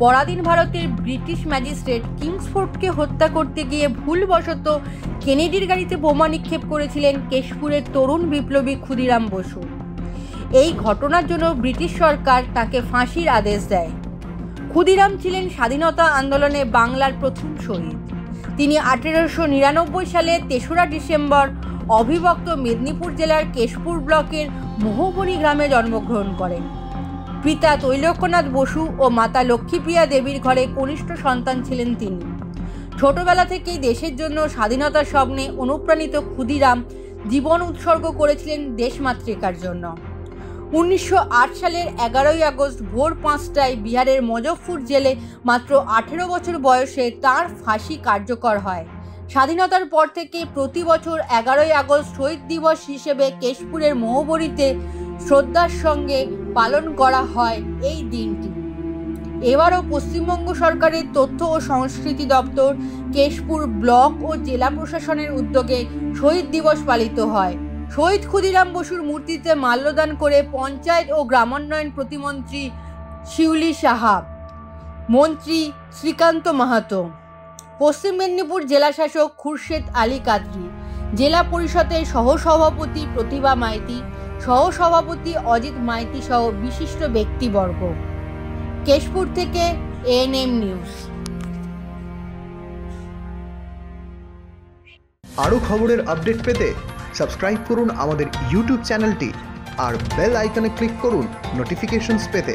পরাধীন ভারতের British magistrate কিংসফোর্ডকে হত্যা করতে গিয়ে ভুলবশত কেনেডির গাড়িতে বোমা নিক্ষেপ করেছিলেন কেশপুরের তরুণ বিপ্লবী ক্ষুদিরাম বসু। এই ঘটনার জন্য ব্রিটিশ সরকার তাকে ফাঁসির আদেশ দেয়। ক্ষুদিরাম ছিলেন স্বাধীনতা আন্দোলনে বাংলার প্রথম শহীদ। তিনি 1899 সালে 3রা ডিসেম্বর অবিভক্ত মেদিনীপুর জেলার কেশপুর ব্লকের মোহবনী গ্রামে জন্মগ্রহণ করেন। পিতা তৈলক্যনাথ বসু ও মাতা লক্ষ্মীপ্রিয়া দেবীর ঘরে কনিষ্ঠ সন্তান ছিলেন তিনি। ছোটবেলা থেকেই দেশের জন্য স্বাধীনতার স্বপ্নে অনুপ্রাণিত ক্ষুদিরাম জীবন উৎসর্গ করেছিলেন দেশমাতৃকার জন্য। 1908 সালের 11ই আগস্ট ভোর 5টায় বিহারের মুজফ্ফরপুর জেলে মাত্র 18 বছর বয়সে তাঁর ফাঁসি কার্যকর হয়। স্বাধীনতার পর থেকে প্রতি বছর 11ই আগস্ট শহীদ দিবস হিসেবে কেশপুরের মোহবরীতে শ্রদ্ধার সঙ্গে পালন করা হয় এই দিনটি। এবারও পশ্চিমবঙ্গ সরকারের তথ্য ও সংস্কৃতি দপ্তর, কেশপুর ব্লক ও জেলা প্রশাসনের উদ্যোগে শহীদ দিবস পালিত হয়। শহীদ ক্ষুদিরাম বসুর মূর্তিতে মাল্যদান করে পঞ্চায়েত ও গ্রামোন্নয়ন প্রতিমন্ত্রী শিউলি সাহা, মন্ত্রী শ্রীকান্ত মাহাতো, পশ্চিম মেদিনীপুর জেলাশাসক খুরশেদ আলী কাদরি, জেলা পরিষদের সহসভাপতি প্রতিভা মাইতি, সহসভাপতি অজিত মাইতি সহ বিশিষ্ট ব্যক্তিবর্গ। কেশপুর থেকে এএনএম নিউজ। আরও খবরের আপডেট পেতে সাবস্ক্রাইব করুন আমাদের ইউটিউব চ্যানেলটি আর বেল আইকনে ক্লিক করুন নোটিফিকেশনস পেতে।